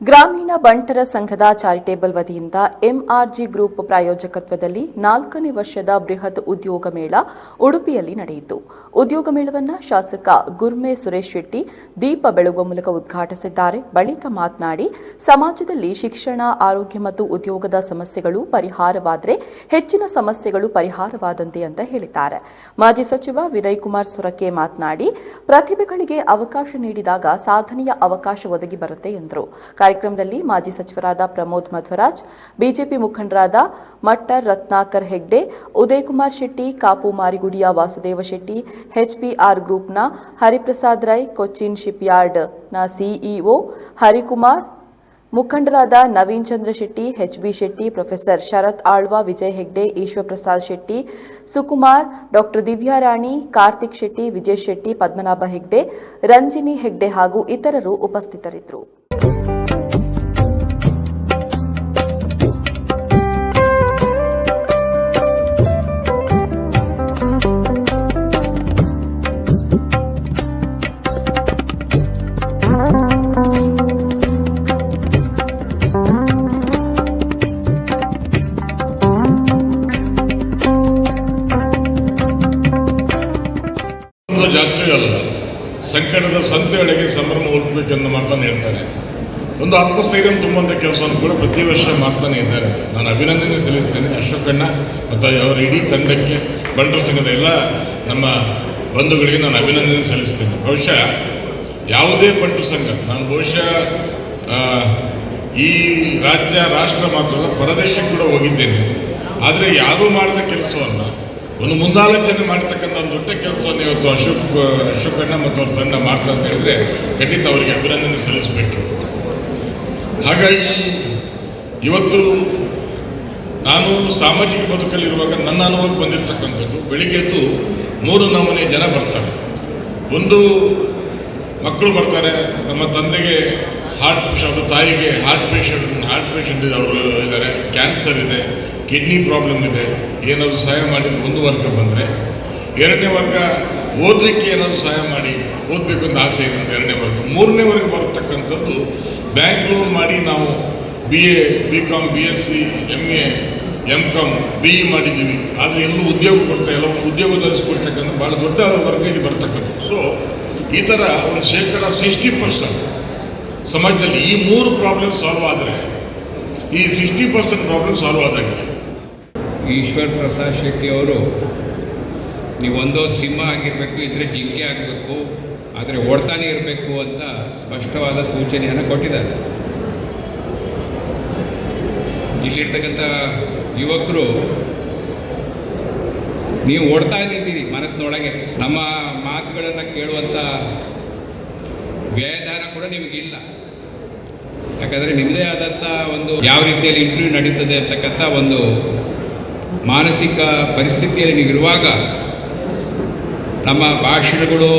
ಗ್ರಾಮೀಣ ಬಂಟರ ಸಂಘದ ಚಾರಿಟೇಬಲ್ ವತಿಯಿಂದ ಎಂಆರ್ಜಿ ಗ್ರೂಪ್ ಪ್ರಾಯೋಜಕತ್ವದಲ್ಲಿ 4ನೇ ವರ್ಷದ ಬೃಹತ್ ಉದ್ಯೋಗ ಮೇಳ ಉಡುಪಿಯಲ್ಲಿ ನಡೆಯಿತು. ಉದ್ಯೋಗ ಮೇಳವನ್ನು ಶಾಸಕ ಗುರ್ಮೆ ಸುರೇಶ್ ಶೆಟ್ಟಿ ದೀಪ ಬೆಳಗುವ ಮೂಲಕ ಉದ್ಘಾಟಿಸಿದ್ದಾರೆ. ಬಳಿಕ ಮಾತನಾಡಿ, ಸಮಾಜದಲ್ಲಿ ಶಿಕ್ಷಣ, ಆರೋಗ್ಯ ಮತ್ತು ಉದ್ಯೋಗದ ಸಮಸ್ಯೆಗಳು ಪರಿಹಾರವಾದರೆ ಹೆಚ್ಚಿನ ಸಮಸ್ಯೆಗಳು ಪರಿಹಾರವಾದಂತೆ ಅಂತ ಹೇಳಿದ್ದಾರೆ. ಮಾಜಿ ಸಚಿವ ವಿನಯ್ ಕುಮಾರ್ ಸೊರಕೆ ಮಾತನಾಡಿ, ಪ್ರತಿಭೆಗಳಿಗೆ ಅವಕಾಶ ನೀಡಿದಾಗ ಸಾಧನೆಯ ಅವಕಾಶ ಒದಗಿ ಬರುತ್ತೆ ಎಂದರು. ಕಾರ್ಯಕ್ರಮದಲ್ಲಿ ಮಾಜಿ ಸಚಿವರಾದ ಪ್ರಮೋದ್ ಮಧ್ವರಾಜ್, ಬಿಜೆಪಿ ಮುಖಂಡರಾದ ಮಟ್ಟರ್ ರತ್ನಾಕರ್ ಹೆಗ್ಡೆ, ಉದಯ್ ಕುಮಾರ್ ಶೆಟ್ಟಿ, ಕಾಪು ಮಾರಿಗುಡಿಯ ವಾಸುದೇವ ಶೆಟ್ಟಿ, ಎಚ್ಪಿಆರ್ ಗ್ರೂಪ್ನ ಹರಿಪ್ರಸಾದ್ ರೈ, ಕೊಚ್ಚಿನ್ ಶಿಪ್ಯಾರ್ಡ್ನ ಸಿಇಒ ಹರಿಕುಮಾರ್, ಮುಖಂಡರಾದ ನವೀನ್ ಚಂದ್ರ ಶೆಟ್ಟಿ, ಎಚ್ಬಿ ಶೆಟ್ಟಿ, ಪ್ರೊಫೆಸರ್ ಶರತ್ ಆಳ್ವ, ವಿಜಯ್ ಹೆಗ್ಡೆ, ಈಶ್ವರ್ ಪ್ರಸಾದ್ ಶೆಟ್ಟಿ, ಸುಕುಮಾರ್, ಡಾಕ್ಟರ್ ದಿವ್ಯಾರಾಣಿ, ಕಾರ್ತಿಕ್ ಶೆಟ್ಟಿ, ವಿಜಯ್ ಶೆಟ್ಟಿ, ಪದ್ಮನಾಭ ಹೆಗ್ಡೆ, ರಂಜಿನಿ ಹೆಗ್ಡೆ ಹಾಗೂ ಇತರರು ಉಪಸ್ಥಿತರಿದ್ದರು. ಜಾತ್ರೆಯಲ್ಲ, ಸಂಕಟದ ಸಂತೆಯೊಳಗೆ ಸಂಭ್ರಮ ಹುಟ್ಟಬೇಕೆಂದು ಮಾತನ್ನು ಹೇಳ್ತಾರೆ. ಒಂದು ಆತ್ಮಸ್ಥೈರ್ಯ ತುಂಬುವಂಥ ಕೆಲಸವನ್ನು ಕೂಡ ಪ್ರತಿ ವರ್ಷ ಮಾಡ್ತಾನೆ ಇದ್ದಾರೆ. ನಾನು ಅಭಿನಂದನೆ ಸಲ್ಲಿಸ್ತೇನೆ ಅಶೋಕಣ್ಣ ಮತ್ತು ಅವರ ಇಡೀ ತಂಡಕ್ಕೆ, ಬಂಟರ ಸಂಘದ ಎಲ್ಲ ನಮ್ಮ ಬಂಧುಗಳಿಗೆ ನಾನು ಅಭಿನಂದನೆ ಸಲ್ಲಿಸ್ತೇನೆ. ಬಹುಶಃ ಯಾವುದೇ ಬಂಟರ ಸಂಘ, ನಾನು ಬಹುಶಃ ಈ ರಾಜ್ಯ ರಾಷ್ಟ್ರ ಮಾತ್ರ ಅಲ್ಲ, ಪರದೇಶಕ್ಕೆ ಕೂಡ ಹೋಗಿದ್ದೇನೆ. ಆದರೆ ಯಾರೂ ಮಾಡಿದ ಕೆಲಸವನ್ನು ಒಂದು ಮುಂದಾಲೋಚನೆ ಮಾಡಿರ್ತಕ್ಕಂಥ ಒಂದು ದೊಡ್ಡ ಕೆಲಸವನ್ನು ಇವತ್ತು ಅಶೋಕಣ್ಣ ಮತ್ತು ಅವ್ರ ತಂಡ ಮಾಡ್ತಾ ಅಂತ ಹೇಳಿದ್ರೆ ಖಂಡಿತ ಅವರಿಗೆ ಅಭಿನಂದನೆ ಸಲ್ಲಿಸಬೇಕು. ಹಾಗಾಗಿ ಇವತ್ತು ನಾನು ಸಾಮಾಜಿಕ ಬದುಕಲ್ಲಿರುವಾಗ ನನ್ನ ಅನುಭವಕ್ಕೆ ಬಂದಿರತಕ್ಕಂಥದ್ದು, ಬೆಳಿಗ್ಗೆ ಎದ್ದು 3 ನಮೂನೆ ಜನ ಬರ್ತಾರೆ. ಒಂದು, ಮಕ್ಕಳು ಬರ್ತಾರೆ, ನಮ್ಮ ತಂದೆಗೆ ಅದು ತಾಯಿಗೆ ಹಾರ್ಟ್ ಪೇಷಂಟ್ ಇದೆ, ಅವರು ಇದ್ದಾರೆ, ಕ್ಯಾನ್ಸರ್ ಇದೆ, ಕಿಡ್ನಿ ಪ್ರಾಬ್ಲಮ್ ಇದೆ, ಏನಾದರೂ ಸಹಾಯ ಮಾಡಿದ್ರೆ ಒಂದು ವರ್ಗ ಬಂದರೆ. 2ನೇ ವರ್ಗ ಓದಲಿಕ್ಕೆ ಏನಾದರೂ ಸಹಾಯ ಮಾಡಿ, ಓದಬೇಕು ಅಂತ ಆಸೆ ಇದೆ 2ನೇ ವರ್ಗ. 3ನೇ ವರ್ಗ ಬರತಕ್ಕಂಥದ್ದು ಬ್ಯಾಂಕ್ ಲೋನ್ ಮಾಡಿ ನಾವು BA, BCom, BSc, MA, MCom, BE ಮಾಡಿದ್ದೀವಿ, ಆದರೆ ಎಲ್ಲೂ ಉದ್ಯೋಗ ಕೊಡ್ತಾ ಇಲ್ಲ. ಒಂದು ಉದ್ಯೋಗ ಧರಿಸ್ಕೊಳ್ತಕ್ಕಂಥ ಭಾಳ ದೊಡ್ಡ ವರ್ಗ ಇಲ್ಲಿ ಬರ್ತಕ್ಕಂಥದ್ದು. ಸೊ ಈ ಥರ ಒಂದು 60% ಸಮಾಜದಲ್ಲಿ ಈ 3 ಪ್ರಾಬ್ಲಮ್ ಸಾಲ್ವ್ ಆದರೆ ಈ 60% ಪ್ರಾಬ್ಲಮ್ ಸಾಲ್ವ್ ಆದಾಗಿದೆ. ಈಶ್ವರ್ ಪ್ರಸಾದ್ ಶೆಟ್ಟಿ ಅವರು, ನೀವೊಂದು ಸಿಂಹ ಆಗಿರಬೇಕು, ಇದ್ರೆ ಜಿಂಕೆ ಆಗಬೇಕು, ಆದರೆ ಓಡ್ತಾನೆ ಇರಬೇಕು ಅಂತ ಸ್ಪಷ್ಟವಾದ ಸೂಚನೆಯನ್ನು ಕೊಟ್ಟಿದ್ದಾರೆ. ಇಲ್ಲಿರ್ತಕ್ಕಂಥ ಯುವಕರು, ನೀವು ಓಡ್ತಾ ಇದ್ದೀರಿ ಮನಸ್ಸಿನೊಳಗೆ, ನಮ್ಮ ಮಾತುಗಳನ್ನು ಕೇಳುವಂಥ ವ್ಯಯದಾನ ಕೂಡ ನಿಮಗಿಲ್ಲ. ಯಾಕಂದರೆ ನಿಮ್ಮದೇ ಆದಂಥ ಒಂದು ಯಾವ ರೀತಿಯಲ್ಲಿ ಇಂಟರ್ವ್ಯೂ ನಡೀತದೆ ಅಂತಕ್ಕಂಥ ಒಂದು ಮಾನಸಿಕ ಪರಿಸ್ಥಿತಿಯಲ್ಲಿ ನೀವಿರುವಾಗ ನಮ್ಮ ಭಾಷಣಗಳು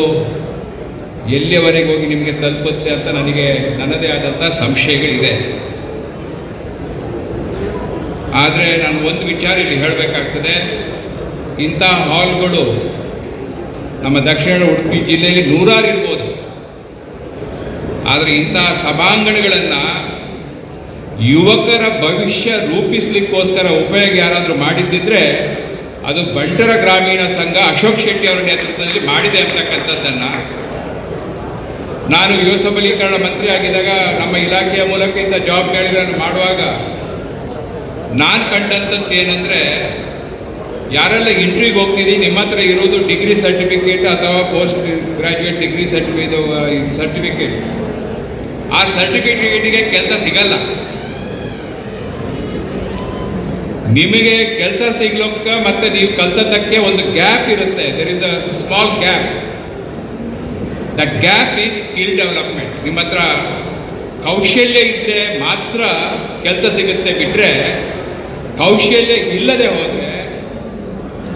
ಎಲ್ಲಿಯವರೆಗೆ ಹೋಗಿ ನಿಮಗೆ ತಲುಪುತ್ತೆ ಅಂತ ನನಗೆ ನನ್ನದೇ ಆದಂಥ ಸಂಶಯಗಳಿದೆ. ಆದರೆ ನಾನು ಒಂದು ವಿಚಾರ ಇಲ್ಲಿ ಹೇಳಬೇಕಾಗ್ತದೆ, ಇಂಥ ಹಾಲ್ಗಳು ನಮ್ಮ ದಕ್ಷಿಣ ಉಡುಪಿ ಜಿಲ್ಲೆಯಲ್ಲಿ 100 ಇರ್ಬೋದು. ಆದರೆ ಇಂಥ ಸಭಾಂಗಣಗಳನ್ನು ಯುವಕರ ಭವಿಷ್ಯ ರೂಪಿಸಲಿಕ್ಕೋಸ್ಕರ ಉಪಯೋಗ ಯಾರಾದರೂ ಮಾಡಿದ್ದಿದ್ರೆ ಅದು ಬಂಟರ ಗ್ರಾಮೀಣ ಸಂಘ ಅಶೋಕ್ ಶೆಟ್ಟಿ ಅವರ ನೇತೃತ್ವದಲ್ಲಿ ಮಾಡಿದೆ ಅಂತಕ್ಕಂಥದ್ದನ್ನು ನಾನು ಯುವ ಸಬಲೀಕರಣ ಮಂತ್ರಿ ಆಗಿದ್ದಾಗ ನಮ್ಮ ಇಲಾಖೆಯ ಮೂಲಕ ಇಂಥ ಜಾಬ್ ಮೇಳಗಳನ್ನು ಮಾಡುವಾಗ ನಾನು ಕಂಡಂಥದ್ದು ಏನಂದರೆ, ಯಾರೆಲ್ಲ ಇಂಟ್ರ್ಯೂಗೆ ಹೋಗ್ತೀರಿ, ನಿಮ್ಮ ಹತ್ರ ಇರೋದು ಡಿಗ್ರಿ ಸರ್ಟಿಫಿಕೇಟ್ ಅಥವಾ ಪೋಸ್ಟ್ ಗ್ರ್ಯಾಜುಯೇಟ್ ಡಿಗ್ರಿ ಸರ್ಟಿಫಿಕೇಟ್, ಆ ಸರ್ಟಿಫಿಕೇಟಿಗೆ ಕೆಲಸ ಸಿಗಲ್ಲ. ನಿಮಗೆ ಕೆಲಸ ಸಿಗ್ಲಿಕ್ಕೆ ಮತ್ತು ನೀವು ಕಲ್ತದ್ದಕ್ಕೆ ಒಂದು ಗ್ಯಾಪ್ ಇರುತ್ತೆ. There is a small gap. That gap is skill development. ನಿಮ್ಮ ಹತ್ರ ಕೌಶಲ್ಯ ಇದ್ದರೆ ಮಾತ್ರ ಕೆಲಸ ಸಿಗುತ್ತೆ, ಬಿಟ್ಟರೆ ಕೌಶಲ್ಯ ಇಲ್ಲದೆ ಹೋದರೆ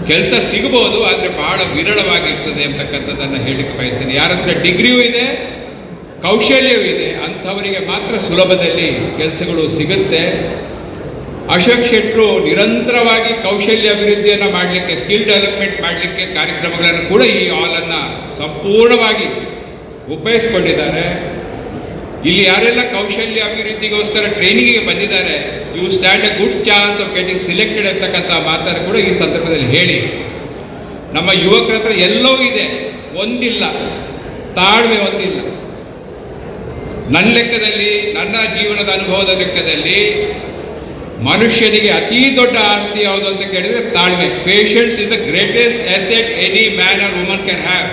ಕೆಲಸ ಸಿಗ್ಬೋದು, ಆದರೆ ಭಾಳ ವಿರಳವಾಗಿರ್ತದೆ ಅಂತಕ್ಕಂಥದ್ದನ್ನು ಹೇಳಲಿಕ್ಕೆ ಬಯಸ್ತೇನೆ. ಯಾರ ಹತ್ರ ಡಿಗ್ರಿಯೂ ಇದೆ, ಕೌಶಲ್ಯವೂ ಇದೆ, ಅಂಥವರಿಗೆ ಮಾತ್ರ ಸುಲಭದಲ್ಲಿ ಕೆಲಸಗಳು ಸಿಗುತ್ತೆ. ಅಶೋಕ್ ಶೆಟ್ಟರು ನಿರಂತರವಾಗಿ ಕೌಶಲ್ಯ ಅಭಿವೃದ್ಧಿಯನ್ನು ಮಾಡಲಿಕ್ಕೆ, ಸ್ಕಿಲ್ ಡೆವಲಪ್ಮೆಂಟ್ ಮಾಡಲಿಕ್ಕೆ ಕಾರ್ಯಕ್ರಮಗಳನ್ನು ಕೂಡ ಈ ಹಾಲನ್ನು ಸಂಪೂರ್ಣವಾಗಿ ಉಪಯೋಗಿಸ್ಕೊಂಡಿದ್ದಾರೆ. ಇಲ್ಲಿ ಯಾರೆಲ್ಲ ಕೌಶಲ್ಯ ಅಭಿವೃದ್ಧಿಗೋಸ್ಕರ ಟ್ರೈನಿಂಗಿಗೆ ಬಂದಿದ್ದಾರೆ, you stand a good chance of getting selected ಅಂತಕ್ಕಂಥ ಮಾತನ್ನು ಕೂಡ ಈ ಸಂದರ್ಭದಲ್ಲಿ ಹೇಳಿ, ನಮ್ಮ ಯುವಕರ ಹತ್ರ ಎಲ್ಲವೂ ಇದೆ, ಒಂದಿಲ್ಲ, ತಾಳ್ಮೆ ಒಂದಿಲ್ಲ. ನನ್ನ ಲೆಕ್ಕದಲ್ಲಿ, ನನ್ನ ಜೀವನದ ಅನುಭವದ ಲೆಕ್ಕದಲ್ಲಿ ಮನುಷ್ಯನಿಗೆ ಅತಿ ದೊಡ್ಡ ಆಸ್ತಿ ಯಾವುದು ಅಂತ ಕೇಳಿದರೆ ತಾಳ್ಮೆ. Patience is the greatest asset any man or woman can have.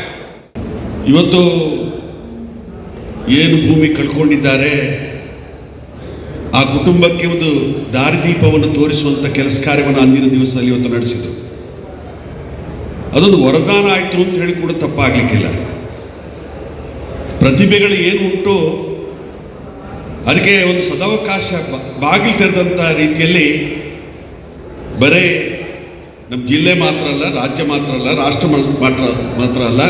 ಇವತ್ತು ಏನು ಭೂಮಿ ಕಳ್ಕೊಂಡಿದ್ದಾರೆ ಆ ಕುಟುಂಬಕ್ಕೆ ಒಂದು ದಾರಿದೀಪವನ್ನು ತೋರಿಸುವಂಥ ಕೆಲಸ ಕಾರ್ಯವನ್ನು ಅಂದಿನ ದಿವಸದಲ್ಲಿ ಇವತ್ತು ನಡೆಸಿದರು. ಅದೊಂದು ವರದಾನ ಆಯಿತು ಅಂತ ಹೇಳಿ ಕೂಡ ತಪ್ಪಾಗಲಿಕ್ಕಿಲ್ಲ. ಪ್ರತಿಭೆಗಳು ಏನು ಉಂಟು ಅದಕ್ಕೆ ಒಂದು ಸದಾವಕಾಶ ಬಾಗಿಲು ತೆರೆದಂಥ ರೀತಿಯಲ್ಲಿ ಬರೀ ನಮ್ಮ ಜಿಲ್ಲೆ ಮಾತ್ರ ಅಲ್ಲ, ರಾಜ್ಯ ಮಾತ್ರ ಅಲ್ಲ, ರಾಷ್ಟ್ರ ಮಾತ್ರ ಅಲ್ಲ,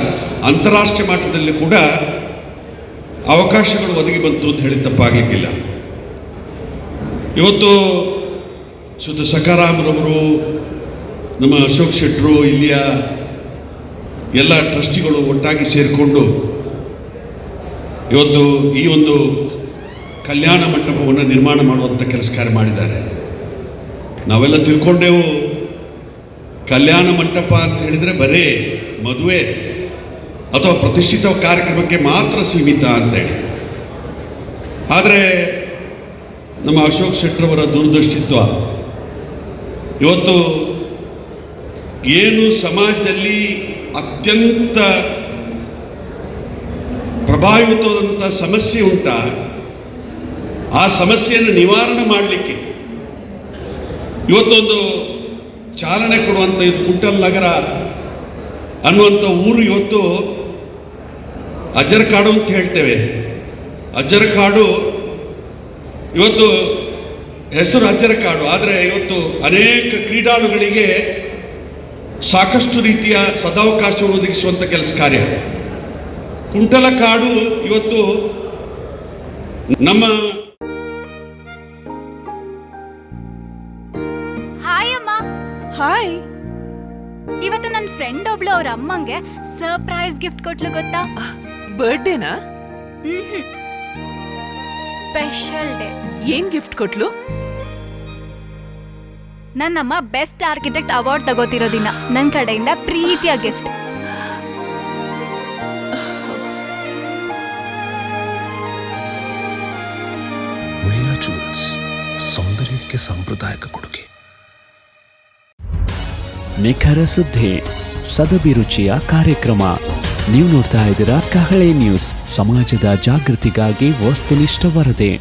ಅಂತಾರಾಷ್ಟ್ರೀಯ ಮಟ್ಟದಲ್ಲಿ ಕೂಡ ಅವಕಾಶಗಳು ಒದಗಿ ಬಂತು ಅಂತ ಹೇಳಿ ತಪ್ಪಾಗಲಿಕ್ಕಿಲ್ಲ. ಇವತ್ತು ಶ್ರೀಯುತ ಸಕಾರಾಮರವರು, ನಮ್ಮ ಅಶೋಕ್ ಶೆಟ್ಟರು, ಇಲ್ಲಿಯ ಎಲ್ಲ ಟ್ರಸ್ಟಿಗಳು ಒಟ್ಟಾಗಿ ಸೇರಿಕೊಂಡು ಇವತ್ತು ಈ ಒಂದು ಕಲ್ಯಾಣ ಮಂಟಪವನ್ನು ನಿರ್ಮಾಣ ಮಾಡುವಂಥ ಕೆಲಸ ಕಾರ್ಯ ಮಾಡಿದ್ದಾರೆ. ನಾವೆಲ್ಲ ತಿಳ್ಕೊಂಡೆವು ಕಲ್ಯಾಣ ಮಂಟಪ ಅಂತ ಹೇಳಿದರೆ ಬರೀ ಮದುವೆ ಅಥವಾ ಪ್ರತಿಷ್ಠಿತ ಕಾರ್ಯಕ್ರಮಕ್ಕೆ ಮಾತ್ರ ಸೀಮಿತ ಅಂತೇಳಿ. ಆದರೆ ನಮ್ಮ ಅಶೋಕ್ ಶೆಟ್ಟರವರ ದೂರದೃಷ್ಟಿತ್ವ ಇವತ್ತು ಏನು ಸಮಾಜದಲ್ಲಿ ಅತ್ಯಂತ ಪ್ರಭಾವಿತವಾದಂಥ ಸಮಸ್ಯೆ ಉಂಟಾ, ಆ ಸಮಸ್ಯೆಯನ್ನು ನಿವಾರಣೆ ಮಾಡಲಿಕ್ಕೆ ಇವತ್ತೊಂದು ಚಾಲನೆ ಕೊಡುವಂಥ ಇದು ಕುಂಟಲ್ ನಗರ ಅನ್ನುವಂಥ ಊರು ಇವತ್ತು ಅಜ್ಜರಕಾಡು ಅಂತ ಹೇಳ್ತೇವೆ. ಅಜ್ಜರಕಾಡು ಇವತ್ತು ಹೆಸರು ಅಜ್ಜರಕಾಡು, ಆದರೆ ಇವತ್ತು ಅನೇಕ ಕ್ರೀಡಾಳುಗಳಿಗೆ ಸಾಕಷ್ಟು ರೀತಿಯ ಸದಾವಕಾಶವನ್ನು ಒದಗಿಸುವಂಥ ಕೆಲಸ ಕಾರ್ಯ. ಕುಂಟಲಕಾಡು ಇವತ್ತು ನಮ್ಮ ಹಾಯ್ ಅಮ್ಮ. ಹಾಯ್. ಇವತ್ತು ನನ್ನ ಫ್ರೆಂಡ್ ಒಬ್ಳು ಅವ್ರ ಅಮ್ಮಂಗೆ ಸರ್ಪ್ರೈಸ್ ಗಿಫ್ಟ್ ಕೊಟ್ಲು ಗೊತ್ತಾ? ಬರ್ಡೇನಾ? Special day. ಏನ್ ಗಿಫ್ಟ್ ಕೊಟ್ಲು? ನನ್ನಮ್ಮ ಬೆಸ್ಟ್ ಆರ್ಕಿಟೆಕ್ಟ್ ಅವಾರ್ಡ್ ತಗೋತಿರೋ ದಿನ ನನ್ನ ಕಡೆಯಿಂದ ಪ್ರೀತಿಯ ಗಿಫ್ಟ್. ಮುಳಿಯಾ ಜುವೆಲ್ಸ್, ಸೌಂದರ್ಯಕ್ಕೆ ಸಾಂಪ್ರದಾಯಿಕ ಕೊಡುಗೆ. ನಿಖರ ಸುದ್ದಿ, ಸದಭಿರುಚಿಯ ಕಾರ್ಯಕ್ರಮ. ನೀವು ನೋಡ್ತಾ ಇದ್ದೀರಾ ಕಹಳೆ ನ್ಯೂಸ್, ಸಮಾಜದ ಜಾಗೃತಿಗಾಗಿ ವಸ್ತುನಿಷ್ಠ ವರದಿ.